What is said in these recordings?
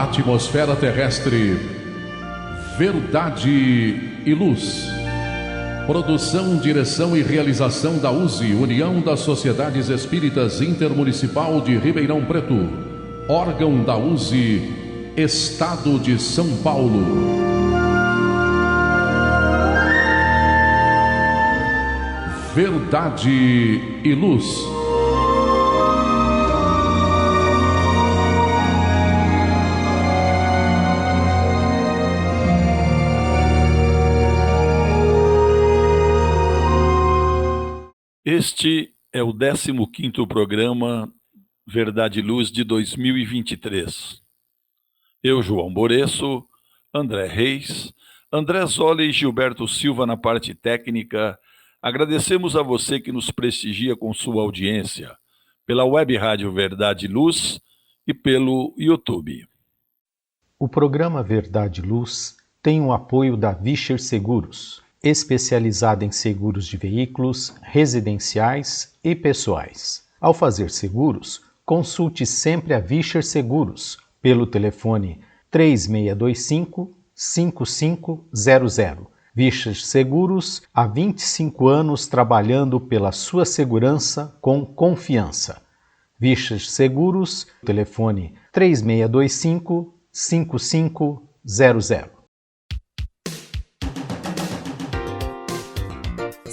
atmosfera terrestre, Verdade e Luz. Produção, direção e realização da USE, União das Sociedades Espíritas Intermunicipal de Ribeirão Preto. Órgão da USE, Estado de São Paulo. Verdade e Luz. Este é o 15º programa Verdade e Luz de 2023. Eu, João Boreço, André Reis, André Zola e Gilberto Silva na parte técnica. Agradecemos a você que nos prestigia com sua audiência pela web rádio Verdade e Luz e pelo YouTube. O programa Verdade e Luz tem o apoio da Vischer Seguros, especializada em seguros de veículos, residenciais e pessoais. Ao fazer seguros, consulte sempre a Vischer Seguros pelo telefone 3625-5500. Vischer Seguros, há 25 anos trabalhando pela sua segurança com confiança. Vischer Seguros, telefone 3625-5500.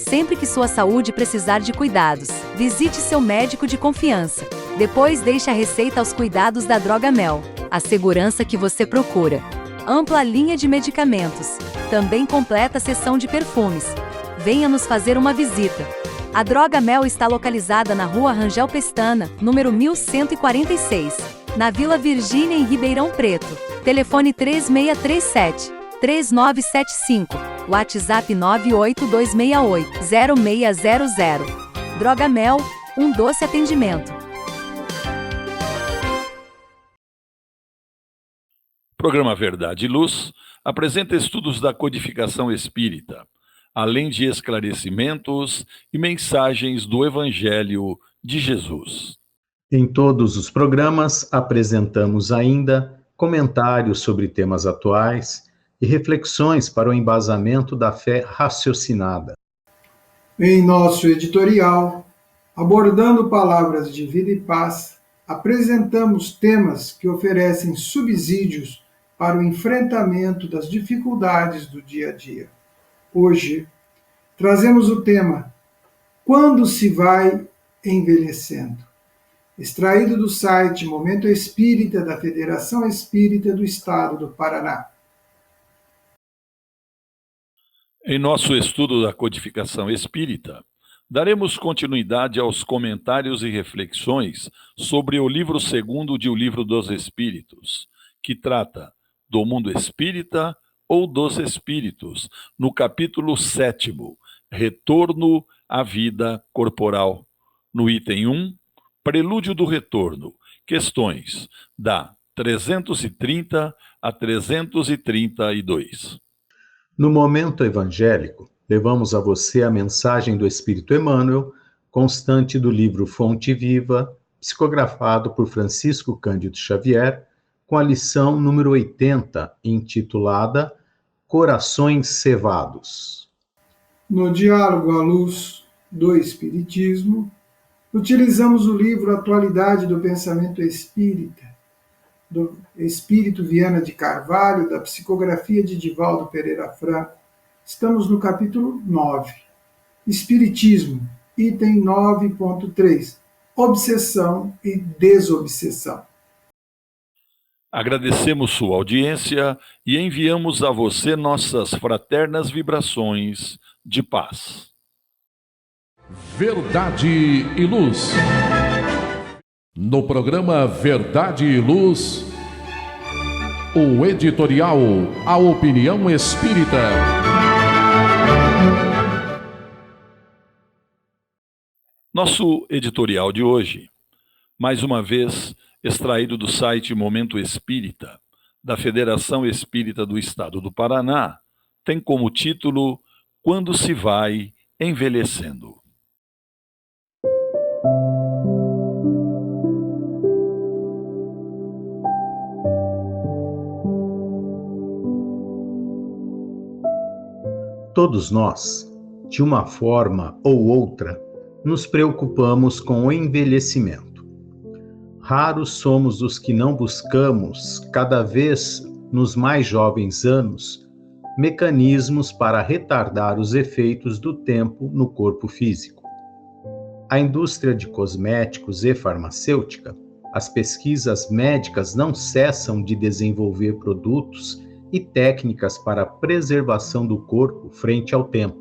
Sempre que sua saúde precisar de cuidados, visite seu médico de confiança. Depois deixe a receita aos cuidados da Drogamel, a segurança que você procura. Ampla linha de medicamentos. Também completa a seção de perfumes. Venha nos fazer uma visita. A Drogamel está localizada na Rua Rangel Pestana, número 1146, na Vila Virgínia, em Ribeirão Preto. Telefone 3637-3975. WhatsApp 98268-0600. Drogamel, um doce atendimento. O programa Verdade e Luz apresenta estudos da codificação espírita, além de esclarecimentos e mensagens do Evangelho de Jesus. Em todos os programas apresentamos ainda comentários sobre temas atuais e reflexões para o embasamento da fé raciocinada. Em nosso editorial, abordando palavras de vida e paz, apresentamos temas que oferecem subsídios para o enfrentamento das dificuldades do dia a dia. Hoje, trazemos o tema Quando se vai envelhecendo, extraído do site Momento Espírita da Federação Espírita do Estado do Paraná. Em nosso estudo da codificação espírita, daremos continuidade aos comentários e reflexões sobre o livro segundo de O Livro dos Espíritos, que trata do mundo espírita ou dos espíritos, no capítulo 7º, Retorno à Vida Corporal, no item 1, Prelúdio do Retorno, questões da 330 a 332. No Momento Evangélico, levamos a você a mensagem do Espírito Emmanuel, constante do livro Fonte Viva, psicografado por Francisco Cândido Xavier, com a lição número 80, intitulada Corações Cevados. No diálogo à luz do Espiritismo, utilizamos o livro Atualidade do Pensamento Espírita, do Espírito Viana de Carvalho, da psicografia de Divaldo Pereira Franco. Estamos no capítulo 9, Espiritismo, item 9.3, Obsessão e Desobsessão. Agradecemos sua audiência e enviamos a você nossas fraternas vibrações de paz. Verdade e Luz. No programa Verdade e Luz, o editorial A Opinião Espírita. Nosso editorial de hoje, mais uma vez extraído do site Momento Espírita, da Federação Espírita do Estado do Paraná, tem como título Quando se vai envelhecendo. Todos nós, de uma forma ou outra, nos preocupamos com o envelhecimento. Raros somos os que não buscamos, cada vez nos mais jovens anos, mecanismos para retardar os efeitos do tempo no corpo físico. A indústria de cosméticos e farmacêutica, as pesquisas médicas não cessam de desenvolver produtos e técnicas para a preservação do corpo frente ao tempo.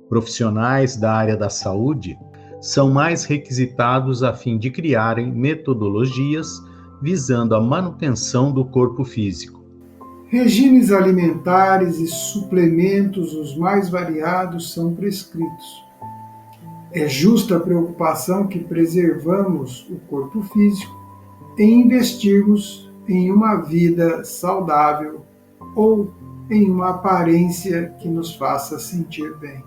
Profissionais da área da saúde são mais requisitados a fim de criarem metodologias visando a manutenção do corpo físico. Regimes alimentares e suplementos os mais variados são prescritos. É justa a preocupação que preservamos o corpo físico e investirmos em uma vida saudável ou em uma aparência que nos faça sentir bem.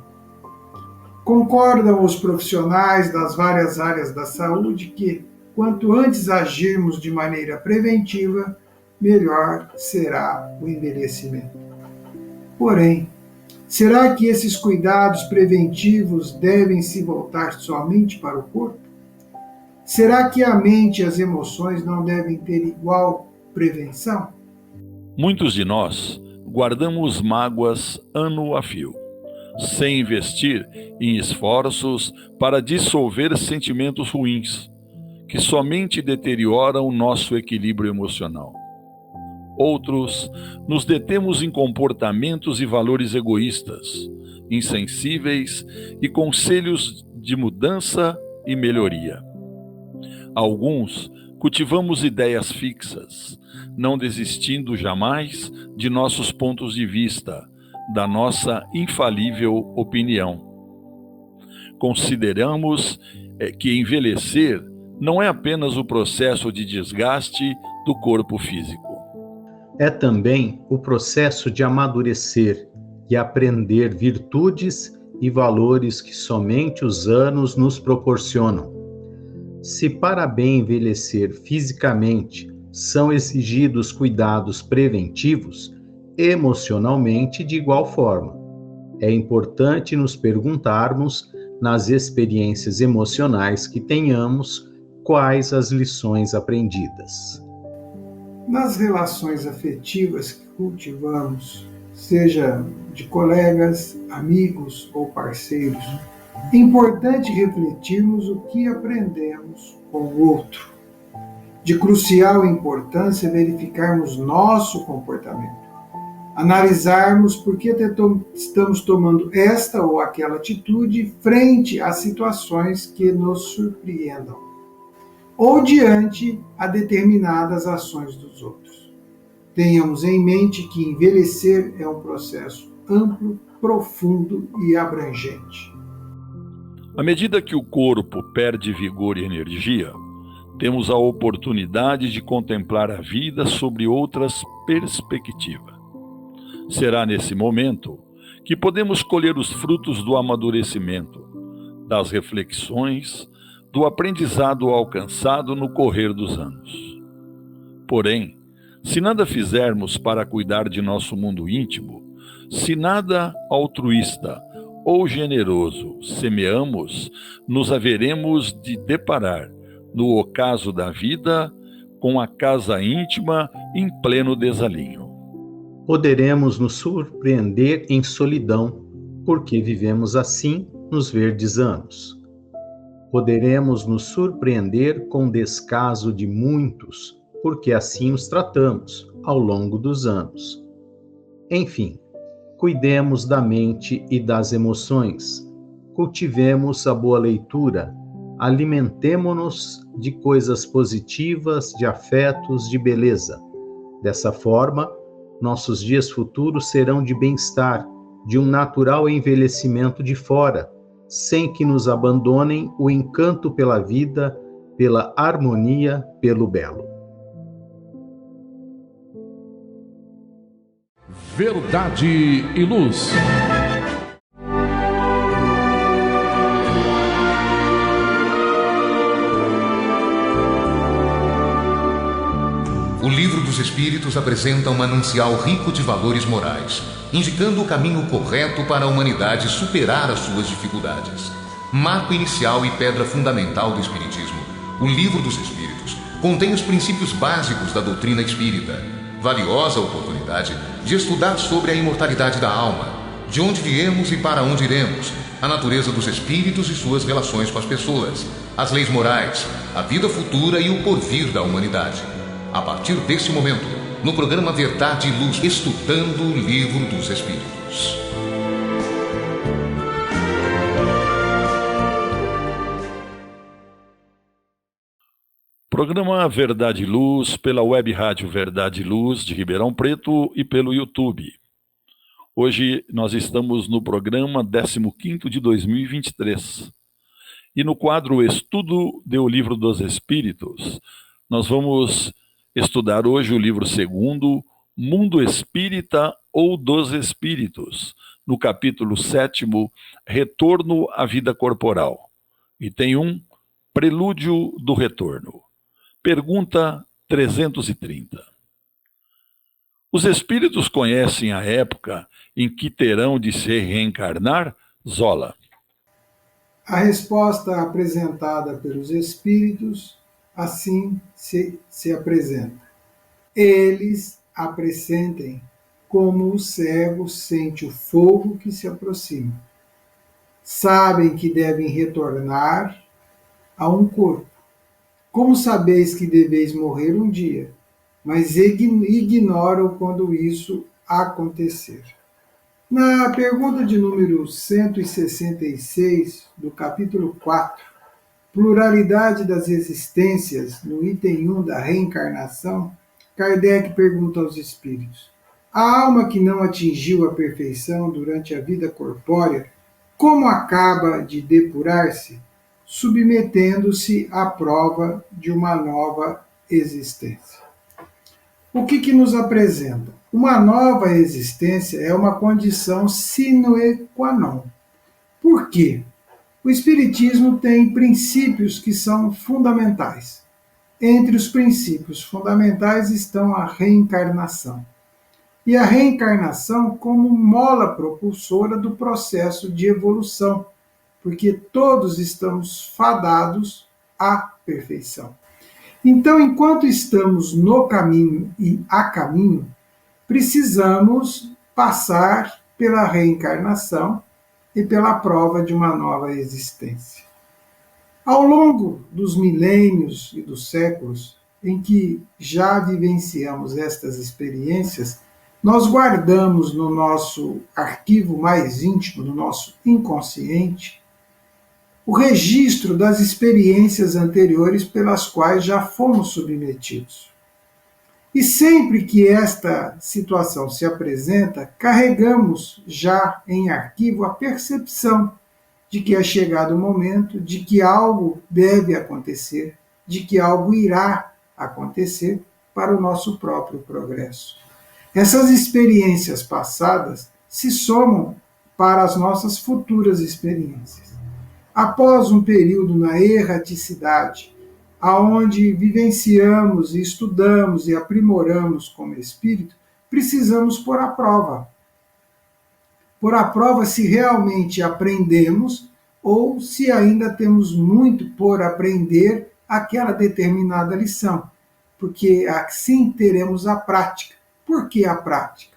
Concordam os profissionais das várias áreas da saúde que, quanto antes agirmos de maneira preventiva, melhor será o envelhecimento. Porém, será que esses cuidados preventivos devem se voltar somente para o corpo? Será que a mente e as emoções não devem ter igual prevenção? Muitos de nós guardamos mágoas ano a fio, sem investir em esforços para dissolver sentimentos ruins, que somente deterioram o nosso equilíbrio emocional. Outros nos detemos em comportamentos e valores egoístas, insensíveis e conselhos de mudança e melhoria. Alguns cultivamos ideias fixas, não desistindo jamais de nossos pontos de vista, da nossa infalível opinião. Consideramos que envelhecer não é apenas o processo de desgaste do corpo físico. É também o processo de amadurecer e aprender virtudes e valores que somente os anos nos proporcionam. Se para bem envelhecer fisicamente são exigidos cuidados preventivos, emocionalmente de igual forma. É importante nos perguntarmos, nas experiências emocionais que tenhamos, quais as lições aprendidas. Nas relações afetivas que cultivamos, seja de colegas, amigos ou parceiros, é importante refletirmos o que aprendemos com o outro. De crucial importância verificarmos nosso comportamento, analisarmos por que estamos tomando esta ou aquela atitude frente a situações que nos surpreendam, ou diante a determinadas ações dos outros. Tenhamos em mente que envelhecer é um processo amplo, profundo e abrangente. À medida que o corpo perde vigor e energia, temos a oportunidade de contemplar a vida sobre outras perspectivas. Será nesse momento que podemos colher os frutos do amadurecimento, das reflexões, do aprendizado alcançado no correr dos anos. Porém, se nada fizermos para cuidar de nosso mundo íntimo, se nada altruísta ou generoso semeamos, nos haveremos de deparar, no ocaso da vida, com a casa íntima em pleno desalinho. Poderemos nos surpreender em solidão, porque vivemos assim nos verdes anos. Poderemos nos surpreender com descaso de muitos, porque assim os tratamos ao longo dos anos. Enfim, cuidemos da mente e das emoções, cultivemos a boa leitura, alimentemo-nos de coisas positivas, de afetos, de beleza. Dessa forma, nossos dias futuros serão de bem-estar, de um natural envelhecimento de fora, sem que nos abandonem o encanto pela vida, pela harmonia, pelo belo. Verdade e Luz. O Livro dos dos Espíritos apresenta um manancial rico de valores morais, indicando o caminho correto para a humanidade superar as suas dificuldades. Marco inicial e pedra fundamental do Espiritismo, o Livro dos Espíritos contém os princípios básicos da doutrina espírita, valiosa oportunidade de estudar sobre a imortalidade da alma, de onde viemos e para onde iremos, a natureza dos espíritos e suas relações com as pessoas, as leis morais, a vida futura e o porvir da humanidade. A partir desse momento, no programa Verdade e Luz, estudando o Livro dos Espíritos. Programa Verdade e Luz pela Web Rádio Verdade e Luz de Ribeirão Preto e pelo YouTube. Hoje nós estamos no programa 15º de 2023. E no quadro Estudo do Livro dos Espíritos, nós vamos estudar hoje o livro 2º, Mundo Espírita ou dos Espíritos, no capítulo 7º, Retorno à Vida Corporal. Item 1, Prelúdio do Retorno. Pergunta 330. Os espíritos conhecem a época em que terão de se reencarnar? Zola. A resposta apresentada pelos espíritos assim se apresenta. Eles a pressentem como o cego sente o fogo que se aproxima. Sabem que devem retornar a um corpo. Como sabeis que deveis morrer um dia, mas ignoram quando isso acontecer? Na pergunta de número 166, do capítulo 4, Pluralidade das Existências, no item 1 da reencarnação, Kardec pergunta aos espíritos: a alma que não atingiu a perfeição durante a vida corpórea, como acaba de depurar-se, submetendo-se à prova de uma nova existência? O que nos apresenta? Uma nova existência é uma condição sine qua non. Por quê? O Espiritismo tem princípios que são fundamentais. Entre os princípios fundamentais estão a reencarnação. E a reencarnação como mola propulsora do processo de evolução, porque todos estamos fadados à perfeição. Então, enquanto estamos no caminho e a caminho, precisamos passar pela reencarnação e pela prova de uma nova existência. Ao longo dos milênios e dos séculos em que já vivenciamos estas experiências, nós guardamos no nosso arquivo mais íntimo, no nosso inconsciente, o registro das experiências anteriores pelas quais já fomos submetidos. E sempre que esta situação se apresenta, carregamos já em arquivo a percepção de que é chegado o momento, de que algo deve acontecer, de que algo irá acontecer para o nosso próprio progresso. Essas experiências passadas se somam para as nossas futuras experiências. Após um período na erraticidade, aonde vivenciamos, estudamos e aprimoramos como espírito, precisamos pôr à prova. Pôr à prova se realmente aprendemos ou se ainda temos muito por aprender aquela determinada lição, porque assim teremos a prática. Por que a prática?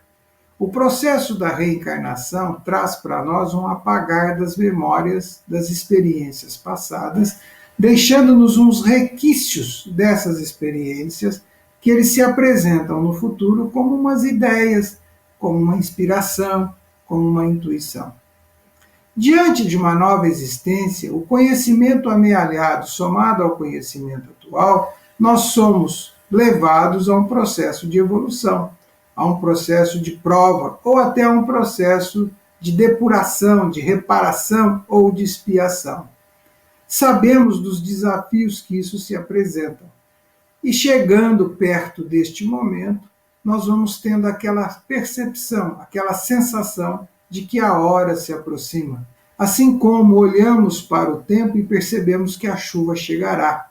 O processo da reencarnação traz para nós um apagar das memórias das experiências passadas, deixando-nos uns requisitos dessas experiências que eles se apresentam no futuro como umas ideias, como uma inspiração, como uma intuição. Diante de uma nova existência, o conhecimento amealhado somado ao conhecimento atual, nós somos levados a um processo de evolução, a um processo de prova, ou até a um processo de depuração, de reparação ou de expiação. Sabemos dos desafios que isso se apresenta. E chegando perto deste momento, nós vamos tendo aquela percepção, aquela sensação de que a hora se aproxima. Assim como olhamos para o tempo e percebemos que a chuva chegará.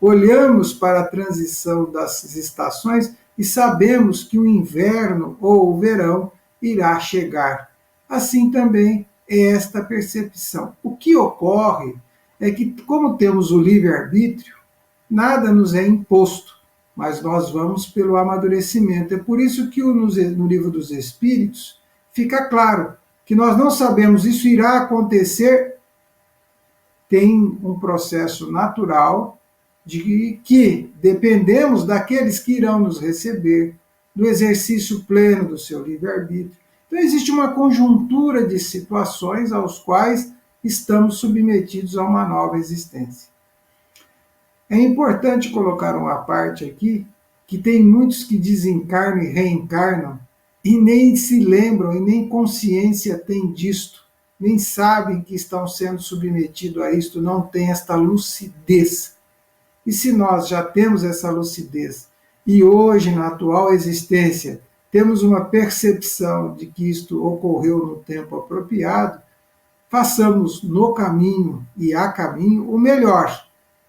Olhamos para a transição das estações e sabemos que o inverno ou o verão irá chegar. Assim também é esta percepção. O que ocorre é que, como temos o livre-arbítrio, nada nos é imposto, mas nós vamos pelo amadurecimento. É por isso que no Livro dos Espíritos fica claro que nós não sabemos isso irá acontecer, tem um processo natural de que dependemos daqueles que irão nos receber, do exercício pleno do seu livre-arbítrio. Então existe uma conjuntura de situações aos quais estamos submetidos a uma nova existência. É importante colocar uma parte aqui, que tem muitos que desencarnam e reencarnam, e nem se lembram, e nem consciência têm disto, nem sabem que estão sendo submetidos a isto, não têm esta lucidez. E se nós já temos essa lucidez, e hoje, na atual existência, temos uma percepção de que isto ocorreu no tempo apropriado, façamos no caminho e a caminho o melhor,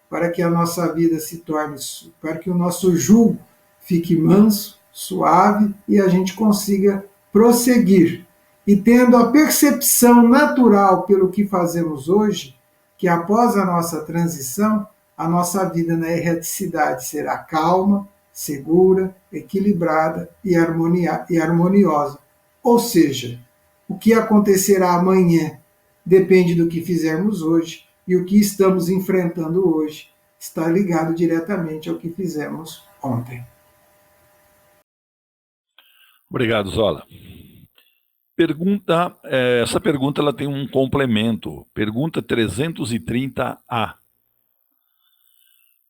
para que a nossa vida se torne, para que o nosso jugo fique manso, suave e a gente consiga prosseguir. E tendo a percepção natural pelo que fazemos hoje, que após a nossa transição, a nossa vida na erraticidade será calma, segura, equilibrada e harmoniosa. Ou seja, o que acontecerá amanhã depende do que fizermos hoje, e o que estamos enfrentando hoje está ligado diretamente ao que fizemos ontem. Obrigado, Zola. Essa pergunta ela tem um complemento. Pergunta 330A.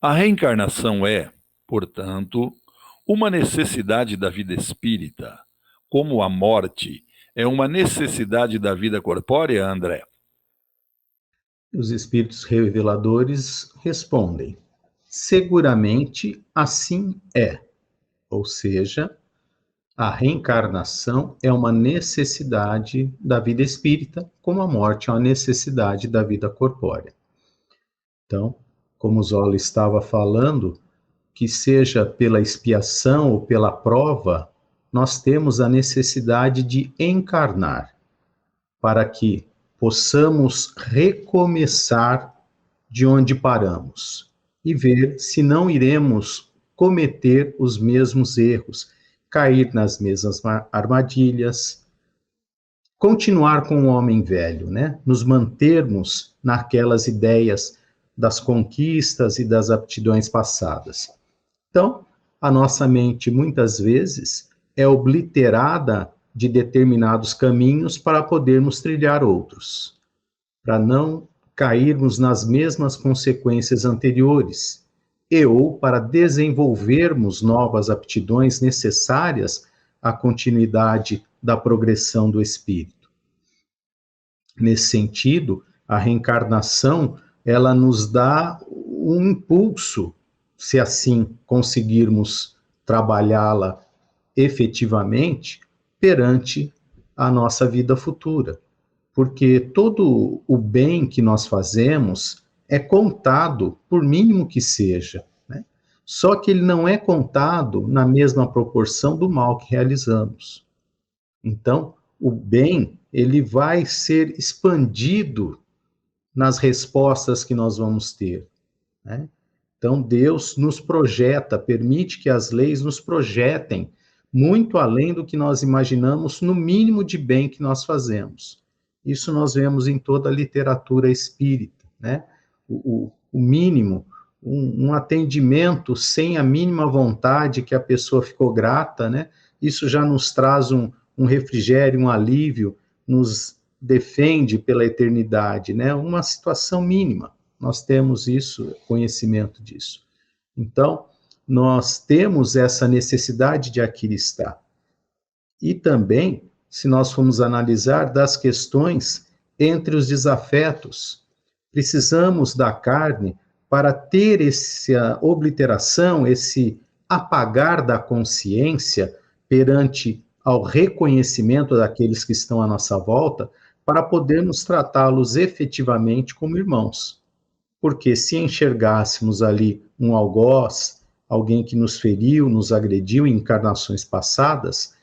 A reencarnação é, portanto, uma necessidade da vida espírita, como a morte é uma necessidade da vida corpórea, André? Os espíritos reveladores respondem: seguramente assim é. Ou seja, a reencarnação é uma necessidade da vida espírita, como a morte é uma necessidade da vida corpórea. Então, como Zola estava falando, que seja pela expiação ou pela prova, nós temos a necessidade de encarnar, para que possamos recomeçar de onde paramos e ver se não iremos cometer os mesmos erros, cair nas mesmas armadilhas, continuar com o homem velho, né? Nos mantermos naquelas ideias das conquistas e das aptidões passadas. Então, a nossa mente, muitas vezes, é obliterada de determinados caminhos para podermos trilhar outros, para não cairmos nas mesmas consequências anteriores, ou para desenvolvermos novas aptidões necessárias à continuidade da progressão do espírito. Nesse sentido, a reencarnação, ela nos dá um impulso, se assim conseguirmos trabalhá-la efetivamente, perante a nossa vida futura. Porque todo o bem que nós fazemos é contado, por mínimo que seja, né? Só que ele não é contado na mesma proporção do mal que realizamos. Então, o bem, ele vai ser expandido nas respostas que nós vamos ter, né? Então, Deus nos projeta, permite que as leis nos projetem muito além do que nós imaginamos, no mínimo de bem que nós fazemos. Isso nós vemos em toda a literatura espírita, né? O mínimo, um atendimento sem a mínima vontade que a pessoa ficou grata, né? Isso já nos traz um refrigério, um alívio, nos defende pela eternidade, né? Uma situação mínima. Nós temos isso, conhecimento disso. Então, nós temos essa necessidade de aqui estar. E também, se nós formos analisar das questões entre os desafetos, precisamos da carne para ter essa obliteração, esse apagar da consciência perante ao reconhecimento daqueles que estão à nossa volta, para podermos tratá-los efetivamente como irmãos. Porque se enxergássemos ali um algoz, alguém que nos feriu, nos agrediu em encarnações passadas,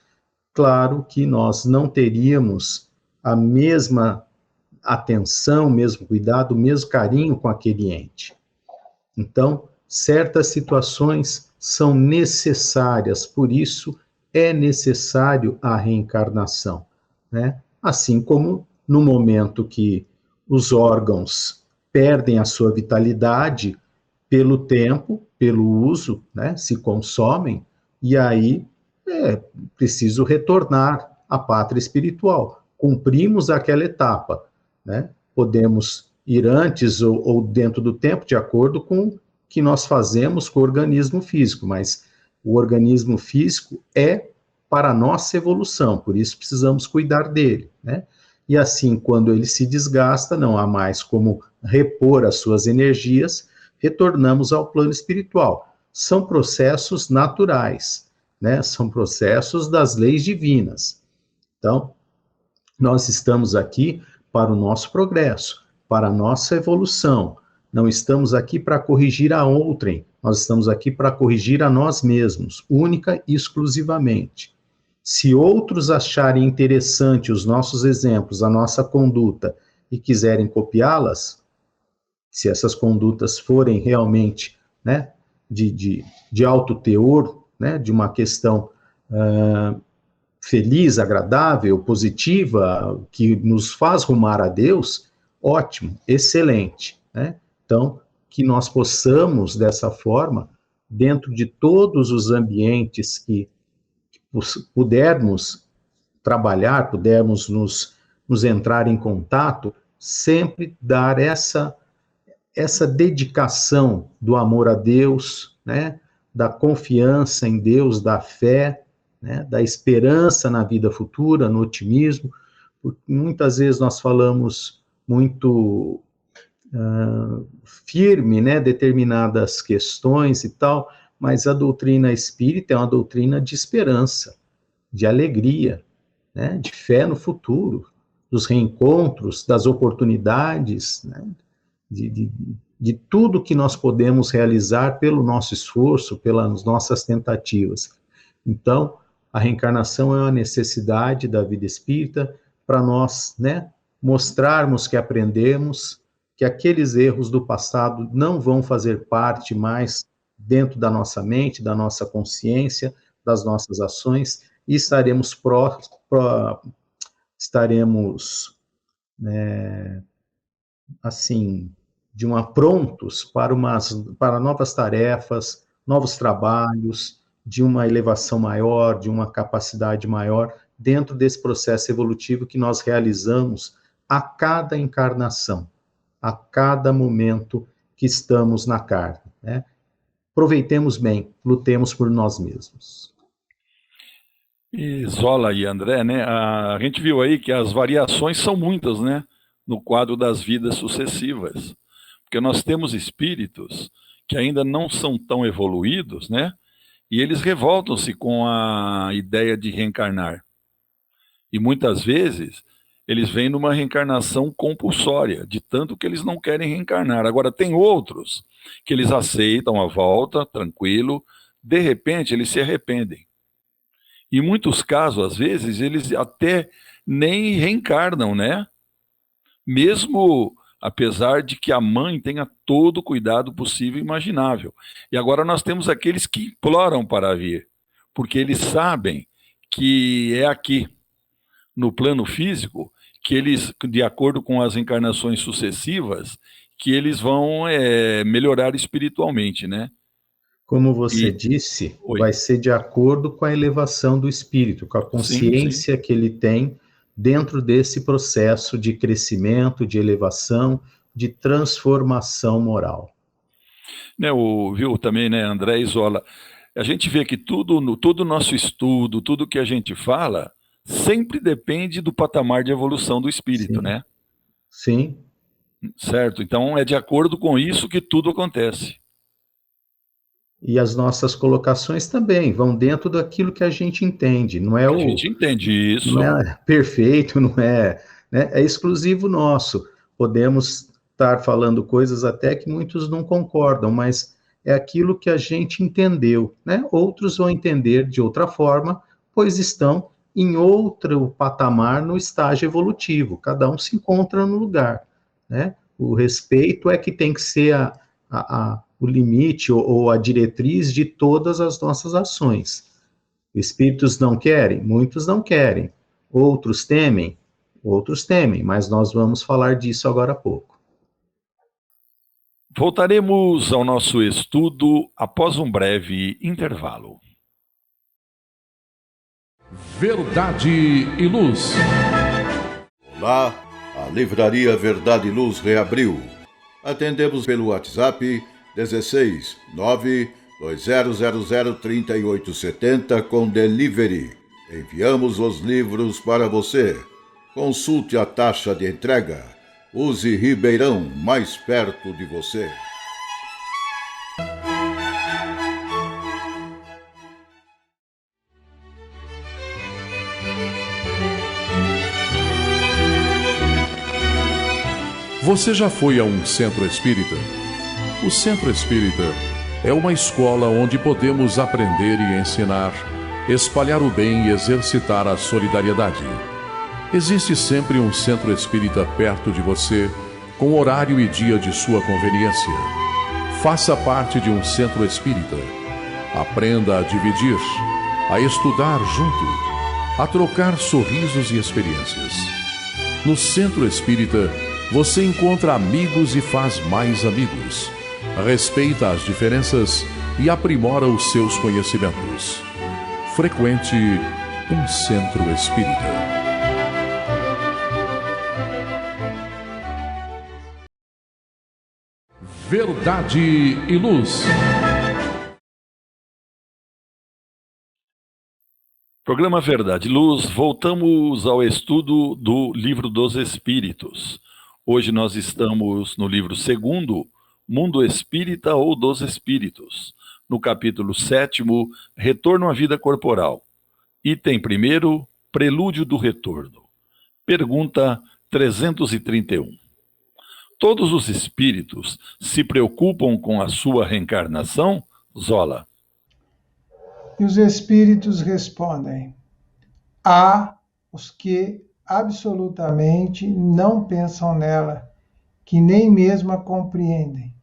claro que nós não teríamos a mesma atenção, o mesmo cuidado, o mesmo carinho com aquele ente. Então, certas situações são necessárias, por isso é necessário a reencarnação, né? Assim como no momento que os órgãos perdem a sua vitalidade pelo tempo, pelo uso, né, se consomem, e aí é preciso retornar à pátria espiritual. Cumprimos aquela etapa, né? Podemos ir antes ou dentro do tempo, de acordo com o que nós fazemos com o organismo físico, mas o organismo físico é para a nossa evolução, por isso precisamos cuidar dele, né? E assim, quando ele se desgasta, não há mais como repor as suas energias, retornamos ao plano espiritual. São processos naturais, né? São processos das leis divinas. Então, nós estamos aqui para o nosso progresso, para a nossa evolução. Não estamos aqui para corrigir a outrem, nós estamos aqui para corrigir a nós mesmos, única e exclusivamente. Se outros acharem interessante os nossos exemplos, a nossa conduta, e quiserem copiá-las, se essas condutas forem realmente, né, de alto teor, né, de uma questão feliz, agradável, positiva, que nos faz rumar a Deus, ótimo, excelente, né? Então, que nós possamos, dessa forma, dentro de todos os ambientes que pudermos trabalhar, pudermos nos entrar em contato, sempre dar essa dedicação do amor a Deus, né, da confiança em Deus, da fé, né, da esperança na vida futura, no otimismo, porque muitas vezes nós falamos muito firme, né, determinadas questões e tal, mas a doutrina espírita é uma doutrina de esperança, de alegria, né, de fé no futuro, dos reencontros, das oportunidades, né, de tudo que nós podemos realizar pelo nosso esforço, pelas nossas tentativas. Então, a reencarnação é uma necessidade da vida espírita para nós, né, mostrarmos que aprendemos, que aqueles erros do passado não vão fazer parte mais dentro da nossa mente, da nossa consciência, das nossas ações, e estaremos assim, prontos para novas tarefas, novos trabalhos, de uma elevação maior, de uma capacidade maior, dentro desse processo evolutivo que nós realizamos a cada encarnação, a cada momento que estamos na carne, né? Aproveitemos bem, lutemos por nós mesmos. E Zola e André, né, a gente viu aí que as variações são muitas, né, no quadro das vidas sucessivas, porque nós temos espíritos que ainda não são tão evoluídos, né, e eles revoltam-se com a ideia de reencarnar. E muitas vezes eles vêm numa reencarnação compulsória, de tanto que eles não querem reencarnar. Agora, tem outros que eles aceitam a volta, tranquilo, de repente eles se arrependem. Em muitos casos, às vezes, eles até nem reencarnam, né? Mesmo apesar de que a mãe tenha todo o cuidado possível e imaginável. E agora nós temos aqueles que imploram para vir, porque eles sabem que é aqui, no plano físico, que eles, de acordo com as encarnações sucessivas, que eles vão melhorar espiritualmente, né? Como você disse, vai ser de acordo com a elevação do espírito, com a consciência que ele tem dentro desse processo de crescimento, de elevação, de transformação moral. Né, viu também, né, André e Zola, a gente vê que todo o nosso estudo, tudo que a gente fala, sempre depende do patamar de evolução do espírito, Sim. né? Sim. Certo, então é de acordo com isso que tudo acontece. E as nossas colocações também vão dentro daquilo que a gente entende, não é A gente entende isso. Não é perfeito, não é, né? É exclusivo nosso. Podemos estar falando coisas até que muitos não concordam, mas é aquilo que a gente entendeu, né? Outros vão entender de outra forma, pois estão em outro patamar no estágio evolutivo. Cada um se encontra no lugar, né? O respeito é que tem que ser o limite ou a diretriz de todas as nossas ações. Espíritos não querem? Muitos não querem. Outros temem? Outros temem, mas nós vamos falar disso agora há pouco. Voltaremos ao nosso estudo após um breve intervalo. Verdade e Luz. Olá, a Livraria Verdade e Luz reabriu. Atendemos pelo WhatsApp 16 92000 3870 com delivery. Enviamos os livros para você. Consulte a taxa de entrega. Use Ribeirão, mais perto de você. Você já foi a um centro espírita? O centro espírita é uma escola onde podemos aprender e ensinar, espalhar o bem e exercitar a solidariedade. Existe sempre um centro espírita perto de você, com horário e dia de sua conveniência. Faça parte de um centro espírita. Aprenda a dividir, a estudar junto, a trocar sorrisos e experiências. No centro espírita, você encontra amigos e faz mais amigos. Respeita as diferenças e aprimora os seus conhecimentos. Frequente um centro espírita. Verdade e Luz. Programa Verdade e Luz, voltamos ao estudo do Livro dos Espíritos. Hoje nós estamos no livro 2º, Mundo Espírita ou dos Espíritos, no capítulo 7º, Retorno à Vida Corporal. Item 1º, Prelúdio do Retorno. Pergunta 331. Todos os espíritos se preocupam com a sua reencarnação? Zola. E os espíritos respondem: há os que absolutamente não pensam nela, que nem mesmo a compreendem.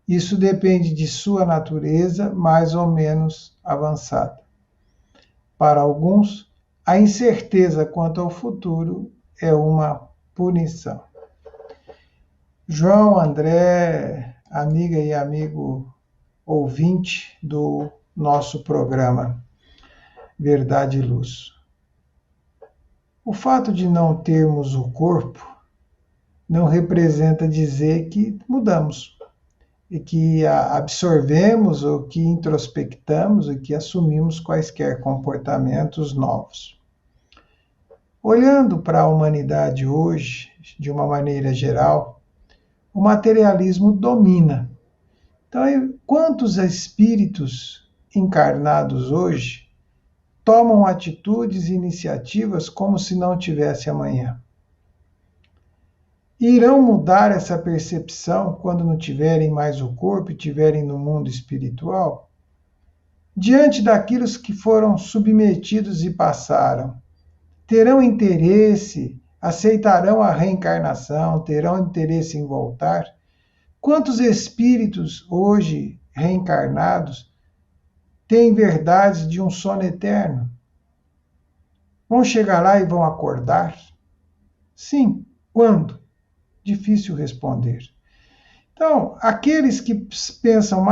Isso depende de sua natureza mais ou menos avançada. Para alguns, a incerteza quanto ao futuro é uma punição. João André, amiga e amigo ouvinte do nosso programa Verdade e Luz. O fato de não termos o corpo não representa dizer que mudamos, e que absorvemos ou que introspectamos e que assumimos quaisquer comportamentos novos. Olhando para a humanidade hoje, de uma maneira geral, o materialismo domina. Então, quantos espíritos encarnados hoje tomam atitudes e iniciativas como se não tivesse amanhã? Irão mudar essa percepção quando não tiverem mais o corpo e tiverem no mundo espiritual? Diante daquilo que foram submetidos e passaram, terão interesse, aceitarão a reencarnação, terão interesse em voltar? Quantos espíritos hoje reencarnados têm verdades de um sono eterno? Vão chegar lá e vão acordar? Sim. Quando? Difícil responder. Então, aqueles que pensam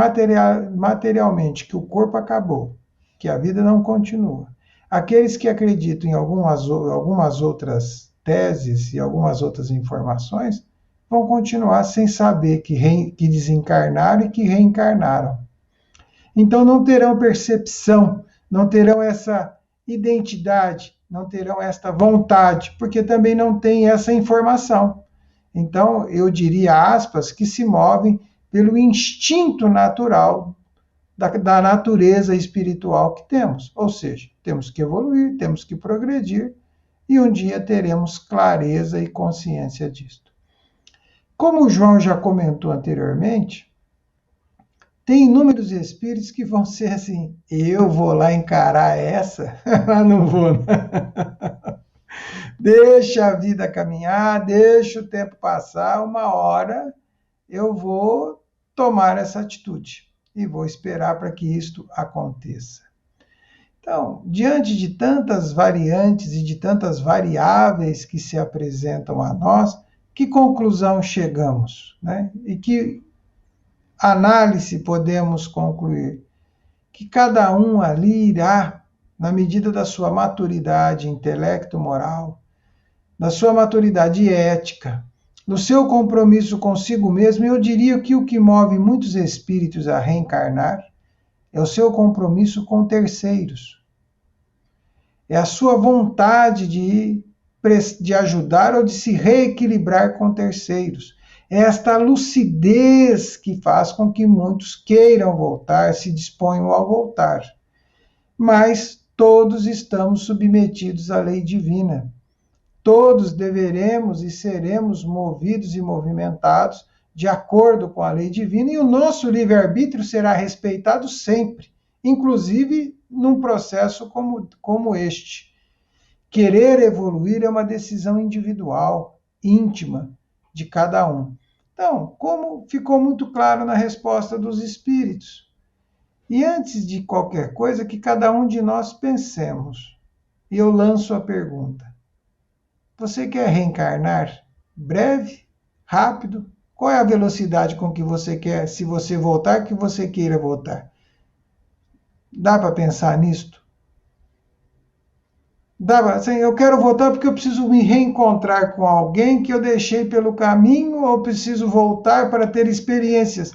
materialmente que o corpo acabou, que a vida não continua, aqueles que acreditam em algumas outras teses e algumas outras informações, vão continuar sem saber que desencarnaram e que reencarnaram. Então não terão percepção, não terão essa identidade, não terão esta vontade, porque também não têm essa informação. Então, eu diria, aspas, que se movem pelo instinto natural da natureza espiritual que temos. Ou seja, temos que evoluir, temos que progredir, e um dia teremos clareza e consciência disto. Como o João já comentou anteriormente, Tem inúmeros espíritos que vão ser assim, eu vou lá encarar essa? Não vou. Não. Deixa a vida caminhar, deixa o tempo passar, uma hora eu vou tomar essa atitude e vou esperar para que isto aconteça. Então, diante de tantas variantes e de tantas variáveis que se apresentam a nós, que conclusão chegamos, né? E que análise podemos concluir? Que cada um ali irá, na medida da sua maturidade intelecto-moral, da sua maturidade ética, do seu compromisso consigo mesmo, eu diria que o que move muitos espíritos a reencarnar é o seu compromisso com terceiros. É a sua vontade de ajudar ou de se reequilibrar com terceiros. É esta lucidez que faz com que muitos queiram voltar, se disponham a voltar. Mas todos estamos submetidos à lei divina. Todos deveremos e seremos movidos e movimentados de acordo com a lei divina, e o nosso livre-arbítrio será respeitado sempre, inclusive num processo como este. Querer evoluir é uma decisão individual, íntima, de cada um. Então, como ficou muito claro na resposta dos espíritos. E antes de qualquer coisa, que cada um de nós pensemos. E eu lanço a pergunta. Você quer reencarnar? Breve? Rápido? Qual é a velocidade com que você quer, se você voltar, que você queira voltar? Dá para pensar nisto? Assim, eu quero voltar porque eu preciso me reencontrar com alguém que eu deixei pelo caminho, ou preciso voltar para ter experiências.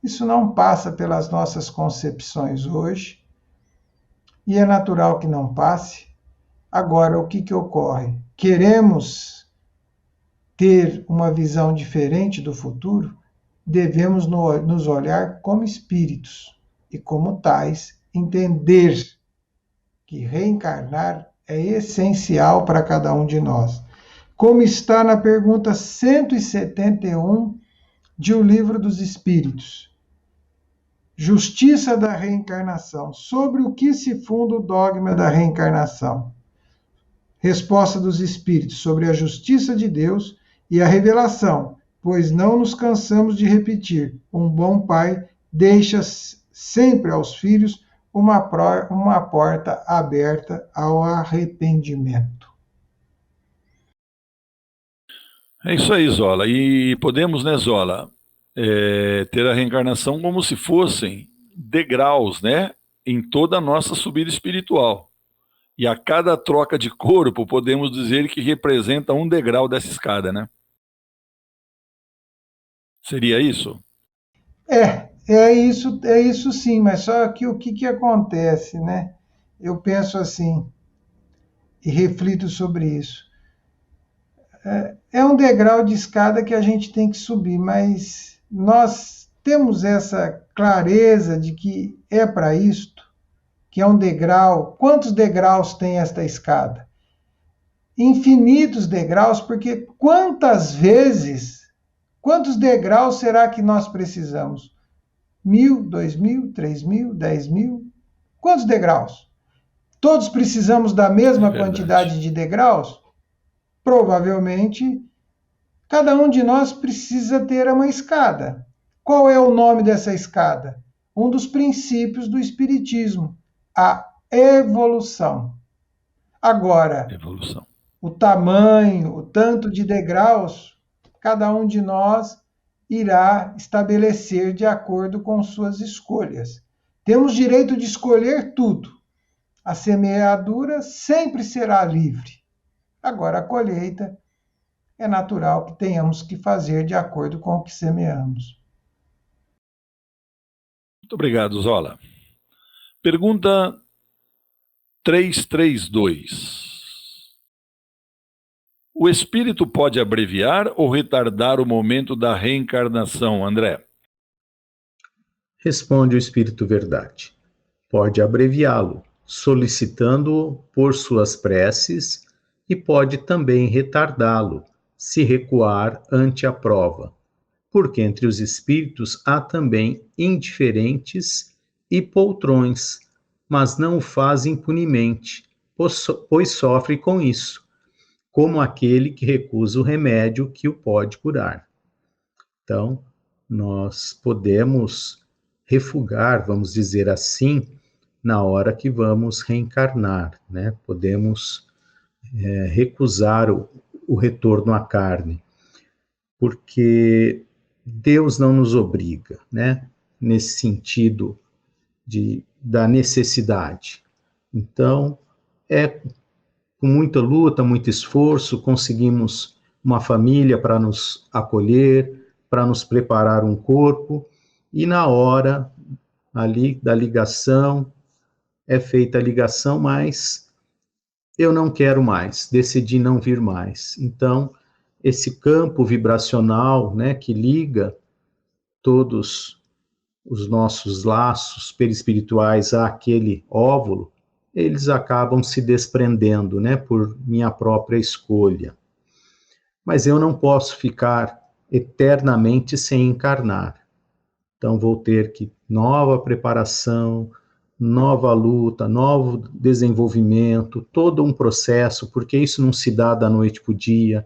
Isso não passa pelas nossas concepções hoje, e é natural que não passe. Agora, o que ocorre? Queremos ter uma visão diferente do futuro? Devemos nos olhar como espíritos e, como tais, entender que reencarnar é essencial para cada um de nós. Como está na pergunta 171 de O Livro dos Espíritos. Justiça da reencarnação. Sobre o que se funda o dogma da reencarnação? Resposta dos Espíritos: sobre a justiça de Deus e a revelação, pois não nos cansamos de repetir, um bom pai deixa sempre aos filhos uma porta aberta ao arrependimento. É isso aí, Zola. E podemos, né, Zola, ter a reencarnação como se fossem degraus, né, em toda a nossa subida espiritual. E a cada troca de corpo, podemos dizer que representa um degrau dessa escada, né? Seria isso? É isso sim, mas só que o que acontece, né? Eu penso assim, e reflito sobre isso. É um degrau de escada que a gente tem que subir, mas nós temos essa clareza de que é para isto, que é um degrau. Quantos degraus tem esta escada? Infinitos degraus, porque quantos degraus será que nós precisamos? 1.000, 2.000, 3.000, 10.000? Quantos degraus? Todos precisamos da mesma quantidade de degraus? Provavelmente, cada um de nós precisa ter uma escada. Qual é o nome dessa escada? Um dos princípios do Espiritismo, a evolução. Agora, o tamanho, o tanto de degraus, cada um de nós irá estabelecer de acordo com suas escolhas. Temos direito de escolher tudo. A semeadura sempre será livre. Agora, a colheita é natural que tenhamos que fazer de acordo com o que semeamos. Muito obrigado, Zola. Pergunta 332. O espírito pode abreviar ou retardar o momento da reencarnação, André? Responde o Espírito Verdade. Pode abreviá-lo, solicitando-o por suas preces, e pode também retardá-lo, se recuar ante a prova, porque entre os espíritos há também indiferentes e poltrões, mas não o faz impunemente, pois sofre com isso, como aquele que recusa o remédio que o pode curar. Então, nós podemos refugar, vamos dizer assim, na hora que vamos reencarnar, né? Podemos recusar o retorno à carne, porque Deus não nos obriga, né? Nesse sentido da necessidade. Então, com muita luta, muito esforço, conseguimos uma família para nos acolher, para nos preparar um corpo, e na hora ali da ligação, é feita a ligação, mas eu não quero mais, decidi não vir mais. Então, esse campo vibracional, né, que liga todos os nossos laços perispirituais àquele óvulo, eles acabam se desprendendo, né, por minha própria escolha. Mas eu não posso ficar eternamente sem encarnar. Então vou ter que nova preparação, nova luta, novo desenvolvimento, todo um processo, porque isso não se dá da noite para o dia,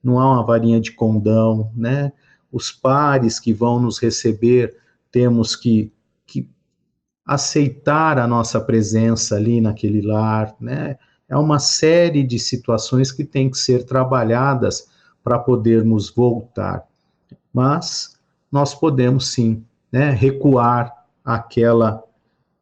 não há uma varinha de condão, né? Os pares que vão nos receber, temos que aceitar a nossa presença ali naquele lar, né? É uma série de situações que têm que ser trabalhadas para podermos voltar. Mas nós podemos sim, né, recuar àquela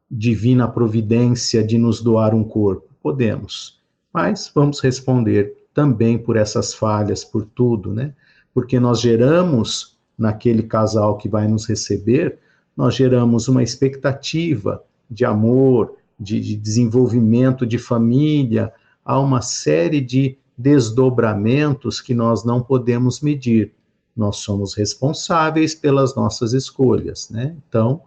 divina providência de nos doar um corpo. Podemos, mas vamos responder também por essas falhas, por tudo, né? Porque nós geramos, naquele casal que vai nos receber, nós geramos uma expectativa de amor, de desenvolvimento de família, há uma série de desdobramentos que nós não podemos medir. Nós somos responsáveis pelas nossas escolhas, né? Então,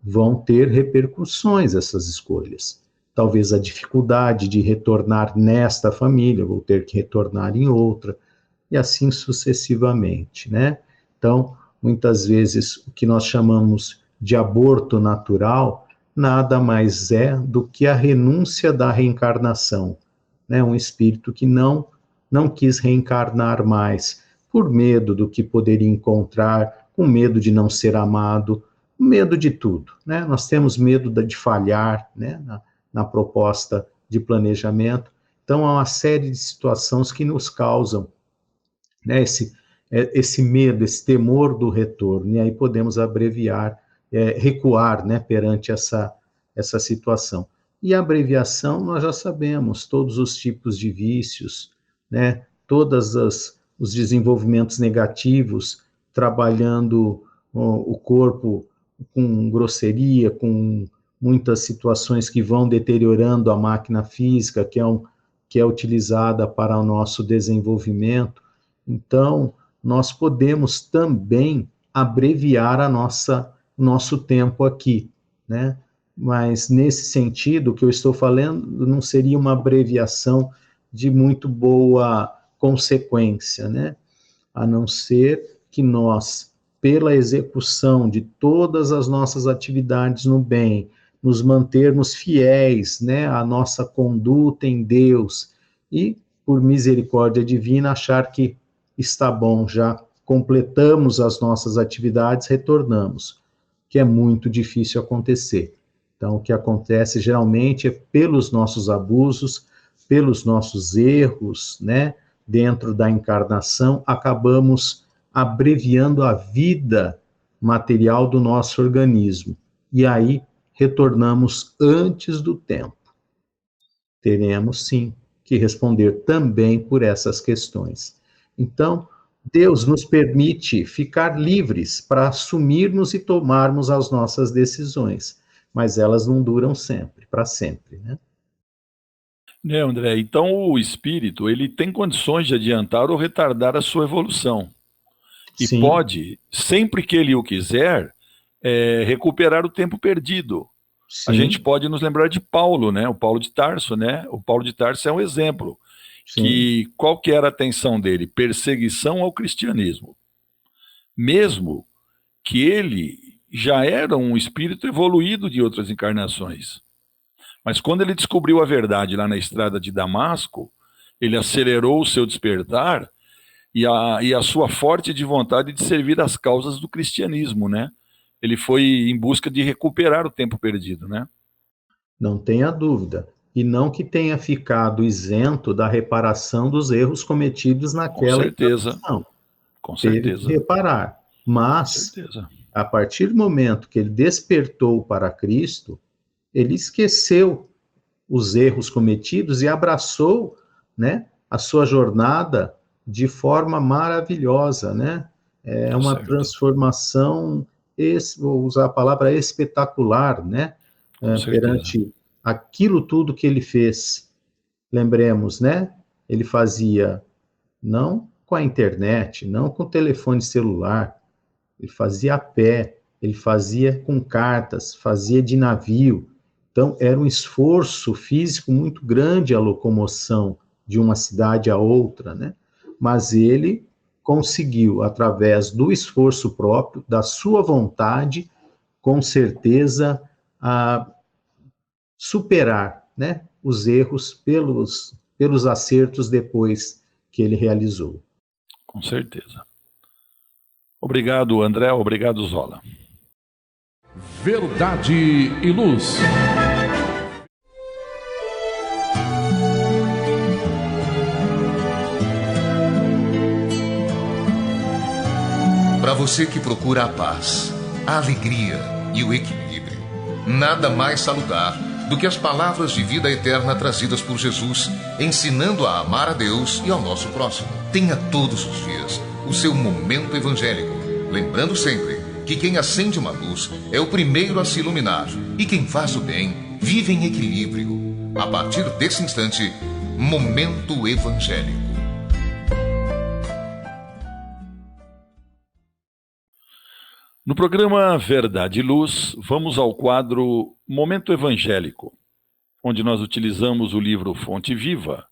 vão ter repercussões essas escolhas. Talvez a dificuldade de retornar nesta família, vou ter que retornar em outra, e assim sucessivamente, né? Então, muitas vezes, o que nós chamamos de aborto natural, nada mais é do que a renúncia da reencarnação, né? Um espírito que não quis reencarnar mais, por medo do que poderia encontrar, com medo de não ser amado, medo de tudo, né? Nós temos medo de falhar, né? Na proposta de planejamento. Então, há uma série de situações que nos causam, né, esse medo, esse temor do retorno, e aí podemos abreviar, recuar, né, perante essa situação. E a abreviação, nós já sabemos, todos os tipos de vícios, né, todos os desenvolvimentos negativos, trabalhando o corpo com grosseria, com muitas situações que vão deteriorando a máquina física, que é utilizada para o nosso desenvolvimento. Então, nós podemos também abreviar nosso tempo aqui, né? Mas, nesse sentido, o que eu estou falando não seria uma abreviação de muito boa consequência, né? A não ser que nós, pela execução de todas as nossas atividades no bem, nos mantermos fiéis, né, à nossa conduta em Deus e, por misericórdia divina, achar que está bom, já completamos as nossas atividades, retornamos, que é muito difícil acontecer. Então, o que acontece geralmente é pelos nossos abusos, pelos nossos erros, né, dentro da encarnação, acabamos abreviando a vida material do nosso organismo. E aí, retornamos antes do tempo. Teremos, sim, que responder também por essas questões. Então, Deus nos permite ficar livres para assumirmos e tomarmos as nossas decisões, mas elas não duram sempre, para sempre, né? André, então o espírito, ele tem condições de adiantar ou retardar a sua evolução. E Sim. pode, sempre que ele o quiser, recuperar o tempo perdido. Sim. A gente pode nos lembrar de Paulo, né? O Paulo de Tarso, né? O Paulo de Tarso é um exemplo. Sim. Que qual que era a atenção dele? Perseguição ao cristianismo. mesmo que ele já era um espírito evoluído de outras encarnações. Mas quando ele descobriu a verdade lá na estrada de Damasco, ele acelerou o seu despertar e a sua forte de vontade de servir às causas do cristianismo, né? Ele foi em busca de recuperar o tempo perdido, né? Não tenha dúvida. E não que tenha ficado isento da reparação dos erros cometidos naquela Com certeza. encarnação. Com Teve certeza. que reparar. Mas, a partir do momento que ele despertou para Cristo, ele esqueceu os erros cometidos e abraçou, né, a sua jornada de forma maravilhosa, né? É uma transformação, vou usar a palavra espetacular, né? Perante aquilo tudo que ele fez. Lembremos, né? Ele fazia não com a internet, não com o telefone celular, ele fazia a pé, ele fazia com cartas, fazia de navio. Então, era um esforço físico muito grande a locomoção de uma cidade a outra, né? Mas ele conseguiu, através do esforço próprio, da sua vontade, com certeza, superar, né, os erros pelos acertos depois que ele realizou. Com certeza. Obrigado, André. Obrigado, Zola. Verdade e Luz. Para você que procura a paz, a alegria e o equilíbrio, nada mais salutar do que as palavras de vida eterna trazidas por Jesus, ensinando a amar a Deus e ao nosso próximo. Tenha todos os dias o seu momento evangélico, lembrando sempre que quem acende uma luz é o primeiro a se iluminar e quem faz o bem vive em equilíbrio. A partir desse instante, Momento Evangélico. No programa Verdade e Luz, vamos ao quadro Momento Evangélico, onde nós utilizamos o livro Fonte Viva,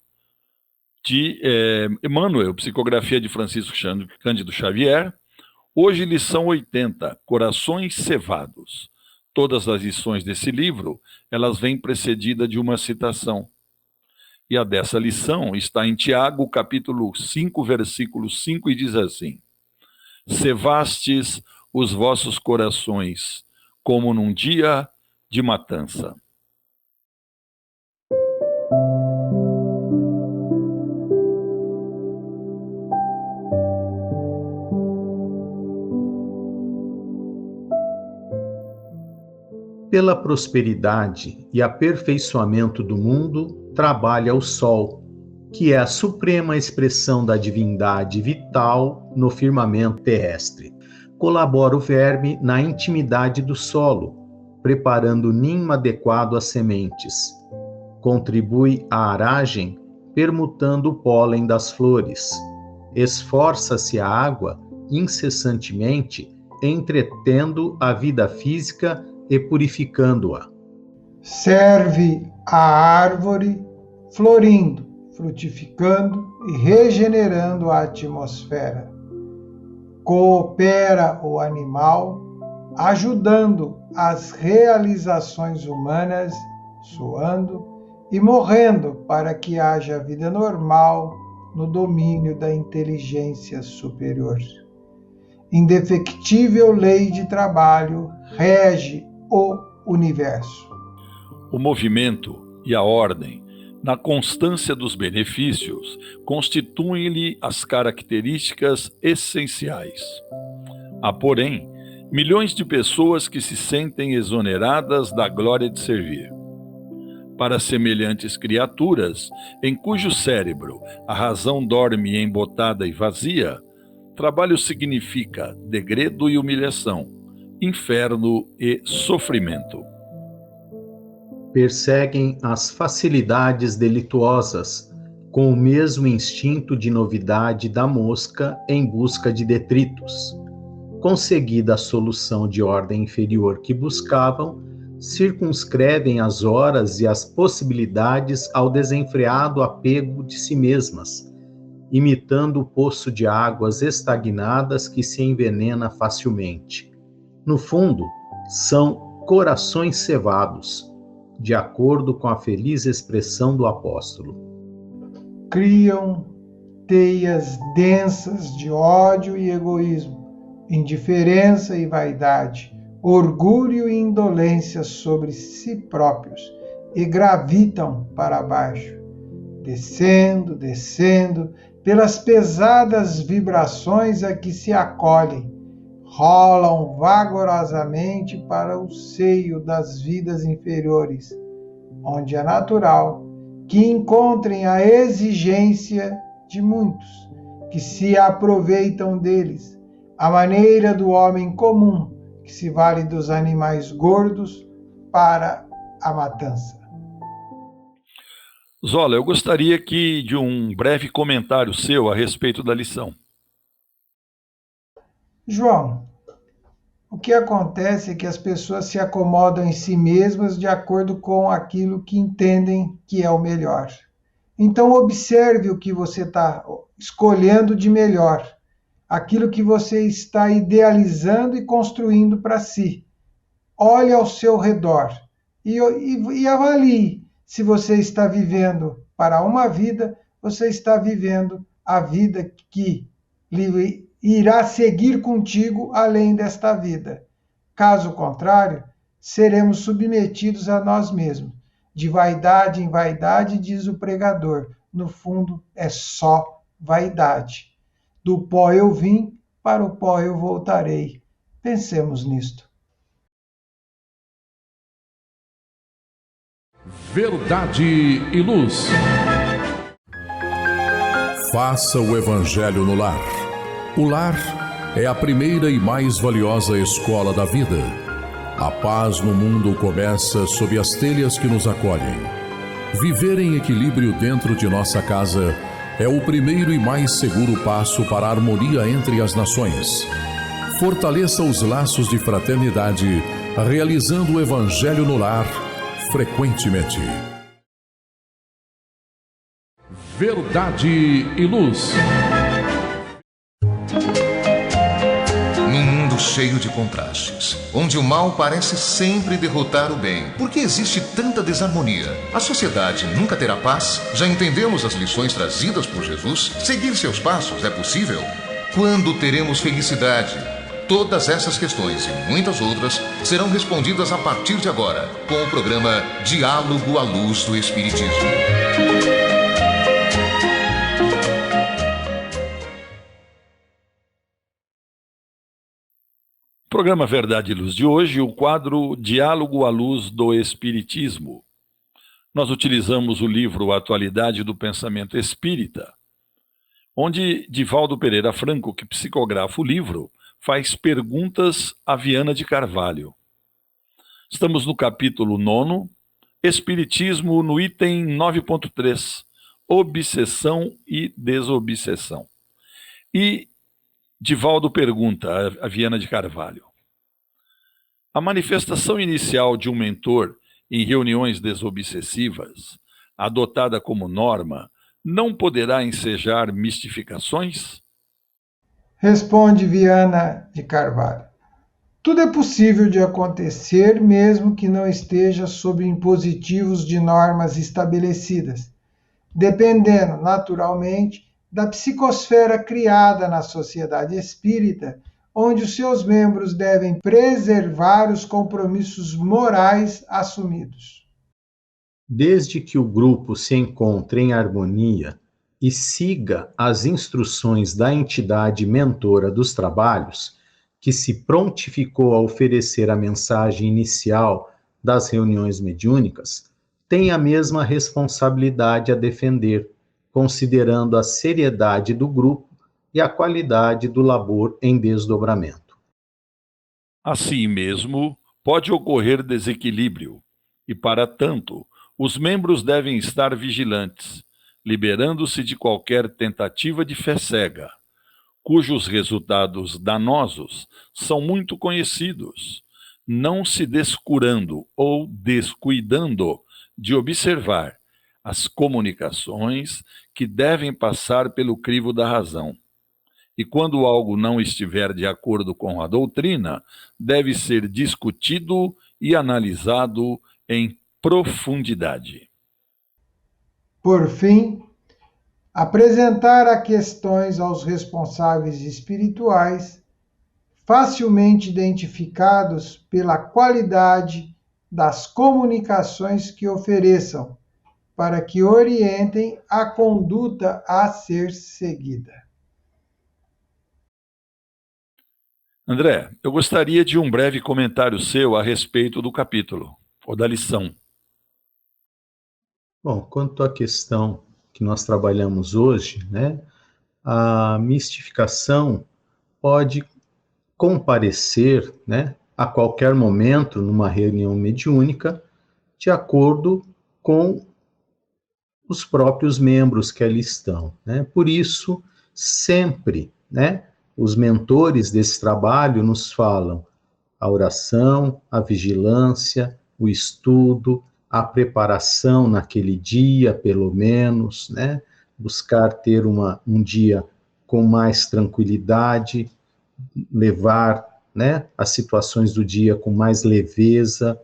de Emmanuel, psicografia de Francisco Cândido Xavier. Hoje, lição 80, Corações Cevados. Todas as lições desse livro, elas vêm precedidas de uma citação. E a dessa lição está em Tiago, capítulo 5, versículo 5, e diz assim: Cevastes os vossos corações, como num dia de matança. Pela prosperidade e aperfeiçoamento do mundo, trabalha o Sol, que é a suprema expressão da divindade vital no firmamento terrestre. Colabora o verme na intimidade do solo, preparando o ninho adequado às sementes. Contribui à aragem, permutando o pólen das flores. Esforça-se a água incessantemente, entretendo a vida física e purificando-a. Serve a árvore florindo, frutificando e regenerando a atmosfera. Coopera o animal, ajudando as realizações humanas, suando e morrendo para que haja vida normal no domínio da inteligência superior. Indefectível lei de trabalho rege o universo. O movimento e a ordem, na constância dos benefícios, constituem-lhe as características essenciais. Há, porém, milhões de pessoas que se sentem exoneradas da glória de servir. Para semelhantes criaturas, em cujo cérebro a razão dorme embotada e vazia, trabalho significa degredo e humilhação, inferno e sofrimento. Perseguem as facilidades delituosas, com o mesmo instinto de novidade da mosca em busca de detritos. Conseguida a solução de ordem inferior que buscavam, circunscrevem as horas e as possibilidades ao desenfreado apego de si mesmas, imitando o poço de águas estagnadas que se envenena facilmente. No fundo, são corações cevados, de acordo com a feliz expressão do apóstolo. Criam teias densas de ódio e egoísmo, indiferença e vaidade, orgulho e indolência sobre si próprios, e gravitam para baixo, descendo, pelas pesadas vibrações a que se acolhem, rolam vagarosamente para o seio das vidas inferiores, onde é natural que encontrem a exigência de muitos, que se aproveitam deles, à maneira do homem comum, que se vale dos animais gordos para a matança. Zola, eu gostaria de um breve comentário seu a respeito da lição. João, o que acontece é que as pessoas se acomodam em si mesmas de acordo com aquilo que entendem que é o melhor. Então observe o que você está escolhendo de melhor, aquilo que você está idealizando e construindo para si. Olhe ao seu redor e avalie se você está vivendo para uma vida, você está vivendo a vida que irá seguir contigo além desta vida. Caso contrário, seremos submetidos a nós mesmos. De vaidade em vaidade, diz o pregador. No fundo, é só vaidade. Do pó eu vim, para o pó eu voltarei. Pensemos nisto. Verdade e luz. Faça o Evangelho no lar. O lar é a primeira e mais valiosa escola da vida. A paz no mundo começa sob as telhas que nos acolhem. Viver em equilíbrio dentro de nossa casa é o primeiro e mais seguro passo para a harmonia entre as nações. Fortaleça os laços de fraternidade, realizando o Evangelho no lar frequentemente. Verdade e luz. Num mundo cheio de contrastes, onde o mal parece sempre derrotar o bem, por que existe tanta desarmonia? A sociedade nunca terá paz? Já entendemos as lições trazidas por Jesus? Seguir seus passos é possível? Quando teremos felicidade? Todas essas questões e muitas outras serão respondidas a partir de agora, com o programa Diálogo à Luz do Espiritismo. Programa Verdade e Luz de hoje, o quadro Diálogo à Luz do Espiritismo. Nós utilizamos o livro Atualidade do Pensamento Espírita, onde Divaldo Pereira Franco, que psicografa o livro, faz perguntas a Viana de Carvalho. Estamos no capítulo 9, Espiritismo, no item 9.3, Obsessão e Desobsessão. E Divaldo pergunta a Viana de Carvalho: a manifestação inicial de um mentor em reuniões desobsessivas, adotada como norma, não poderá ensejar mistificações? Responde Viana de Carvalho: tudo é possível de acontecer, mesmo que não esteja sob impositivos de normas estabelecidas, dependendo, naturalmente, da psicosfera criada na sociedade espírita, onde os seus membros devem preservar os compromissos morais assumidos. Desde que o grupo se encontre em harmonia e siga as instruções da entidade mentora dos trabalhos, que se prontificou a oferecer a mensagem inicial das reuniões mediúnicas, tem a mesma responsabilidade a defender, considerando a seriedade do grupo e a qualidade do labor em desdobramento. Assim mesmo, pode ocorrer desequilíbrio, e para tanto, os membros devem estar vigilantes, liberando-se de qualquer tentativa de fé cega, cujos resultados danosos são muito conhecidos, não se descurando ou descuidando de observar as comunicações que devem passar pelo crivo da razão. E quando algo não estiver de acordo com a doutrina, deve ser discutido e analisado em profundidade. Por fim, apresentar as questões aos responsáveis espirituais, facilmente identificados pela qualidade das comunicações que ofereçam, para que orientem a conduta a ser seguida. André, eu gostaria de um breve comentário seu a respeito do capítulo, ou da lição. Bom, quanto à questão que nós trabalhamos hoje, né, a mistificação pode comparecer, né, a qualquer momento numa reunião mediúnica, de acordo com os próprios membros que ali estão, né? Por isso, sempre, né, os mentores desse trabalho nos falam a oração, a vigilância, o estudo, a preparação naquele dia, pelo menos, né? Buscar ter um dia com mais tranquilidade, levar, né, as situações do dia com mais leveza,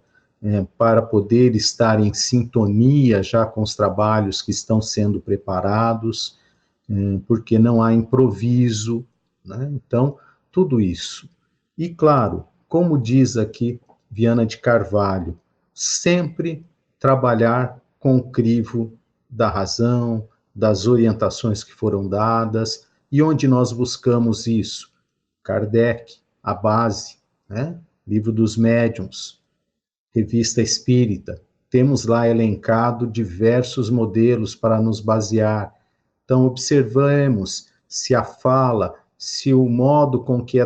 para poder estar em sintonia já com os trabalhos que estão sendo preparados, porque não há improviso, né? Então, tudo isso. E, claro, como diz aqui Viana de Carvalho, sempre trabalhar com o crivo da razão, das orientações que foram dadas, e onde nós buscamos isso? Kardec, a base, né? Livro dos Médiuns, Revista Espírita, temos lá elencado diversos modelos para nos basear. Então, observemos se a fala, se o modo com que é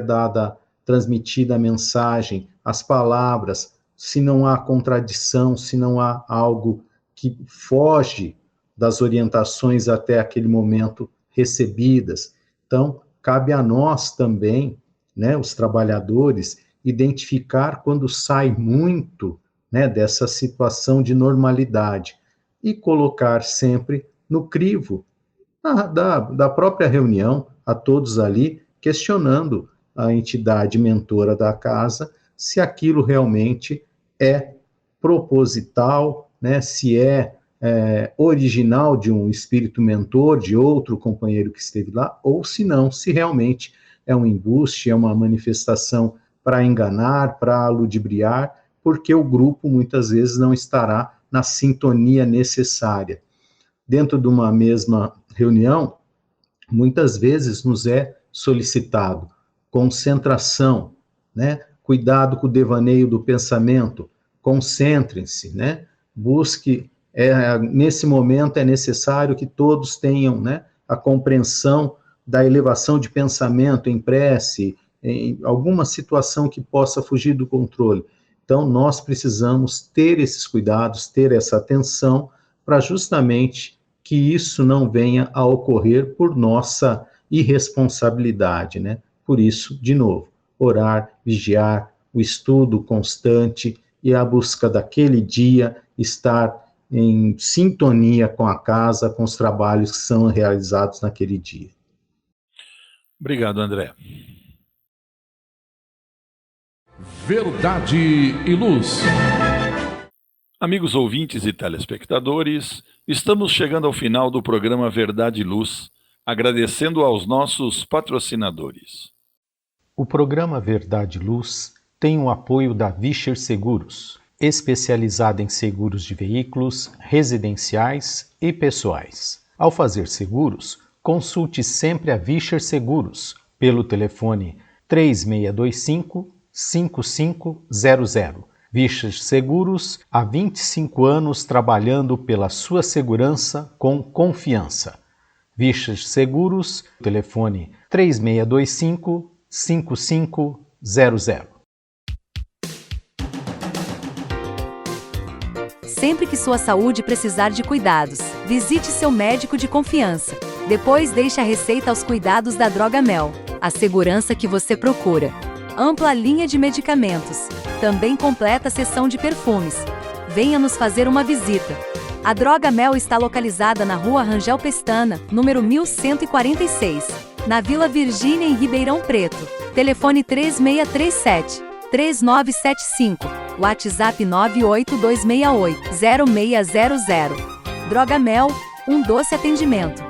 transmitida a mensagem, as palavras, se não há contradição, se não há algo que foge das orientações até aquele momento recebidas. Então, cabe a nós também, né, os trabalhadores, identificar quando sai muito, né, dessa situação de normalidade e colocar sempre no crivo da própria reunião, a todos ali, questionando a entidade mentora da casa, se aquilo realmente é proposital, né, se é original de um espírito mentor, de outro companheiro que esteve lá, ou se não, se realmente é um embuste, é uma manifestação para enganar, para ludibriar, porque o grupo muitas vezes não estará na sintonia necessária. Dentro de uma mesma reunião, muitas vezes nos é solicitado concentração, né? Cuidado com o devaneio do pensamento, concentrem-se, né? Busque, nesse momento é necessário que todos tenham, né, a compreensão da elevação de pensamento em prece, em alguma situação que possa fugir do controle. Então, nós precisamos ter esses cuidados, ter essa atenção, para justamente que isso não venha a ocorrer por nossa irresponsabilidade, né? Por isso, de novo, orar, vigiar, o estudo constante e a busca daquele dia estar em sintonia com a casa, com os trabalhos que são realizados naquele dia. Obrigado, André. Verdade e Luz. Amigos ouvintes e telespectadores, estamos chegando ao final do programa Verdade e Luz, agradecendo aos nossos patrocinadores. O programa Verdade e Luz tem o apoio da Vischer Seguros, especializada em seguros de veículos, residenciais e pessoais. Ao fazer seguros, consulte sempre a Vischer Seguros pelo telefone 3625-5500. Vischer Seguros, há 25 anos trabalhando pela sua segurança com confiança. Vischer Seguros, telefone 3625-5500. Sempre que sua saúde precisar de cuidados, visite seu médico de confiança. Depois deixe a receita aos cuidados da Droga Mel, a segurança que você procura. Ampla linha de medicamentos. Também completa a seção de perfumes. Venha nos fazer uma visita. A Droga Mel está localizada na Rua Rangel Pestana, número 1146, na Vila Virgínia, em Ribeirão Preto. Telefone 3637-3975, WhatsApp 98268-0600. Droga Mel, um doce atendimento.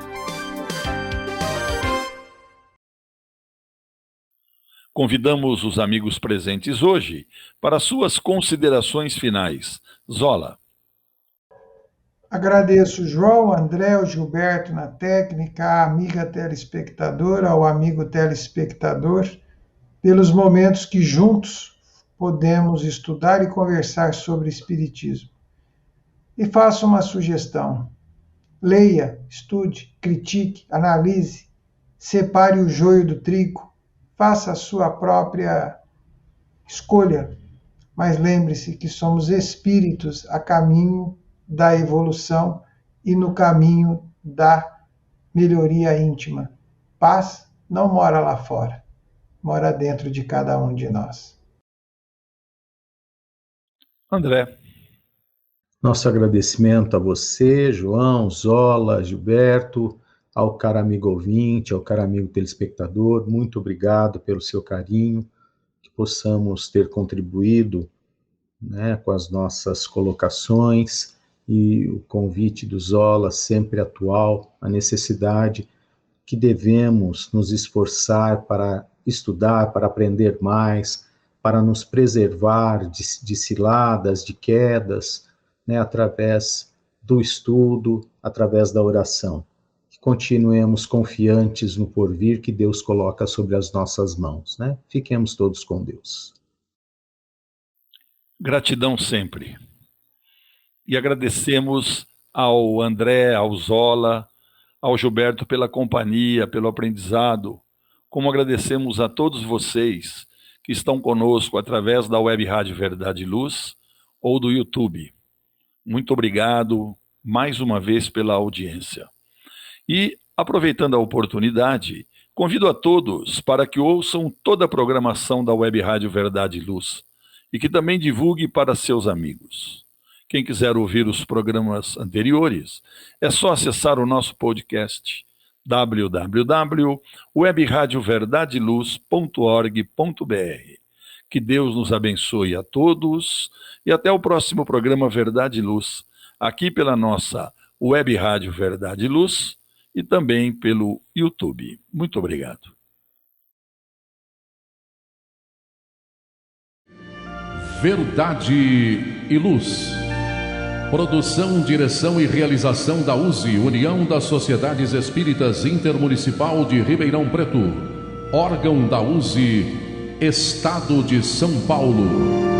Convidamos os amigos presentes hoje para suas considerações finais. Zola. Agradeço João, André, o Gilberto na técnica, a amiga telespectadora, ao amigo telespectador, pelos momentos que juntos podemos estudar e conversar sobre Espiritismo. E faço uma sugestão. Leia, estude, critique, analise, separe o joio do trigo, faça a sua própria escolha, mas lembre-se que somos espíritos a caminho da evolução e no caminho da melhoria íntima. Paz não mora lá fora, mora dentro de cada um de nós. André. Nosso agradecimento a você, João, Zola, Gilberto, ao caro amigo ouvinte, ao caro amigo telespectador. Muito obrigado pelo seu carinho, que possamos ter contribuído, né, com as nossas colocações, e o convite do Zola sempre atual, a necessidade que devemos nos esforçar para estudar, para aprender mais, para nos preservar de ciladas, de quedas, né, através do estudo, através da oração. Que continuemos confiantes no porvir que Deus coloca sobre as nossas mãos, né? Fiquemos todos com Deus. Gratidão sempre. E agradecemos ao André, ao Zola, ao Gilberto pela companhia, pelo aprendizado, como agradecemos a todos vocês que estão conosco através da Web Rádio Verdade e Luz ou do YouTube. Muito obrigado mais uma vez pela audiência. E, aproveitando a oportunidade, convido a todos para que ouçam toda a programação da Web Rádio Verdade e Luz e que também divulgue para seus amigos. Quem quiser ouvir os programas anteriores, é só acessar o nosso podcast www.webradioverdadeluz.org.br. Que Deus nos abençoe a todos e até o próximo programa Verdade e Luz, aqui pela nossa Web Rádio Verdade e Luz e também pelo YouTube. Muito obrigado. Verdade e Luz. Produção, direção e realização da USE, União das Sociedades Espíritas Intermunicipal de Ribeirão Preto. Órgão da USE, Estado de São Paulo.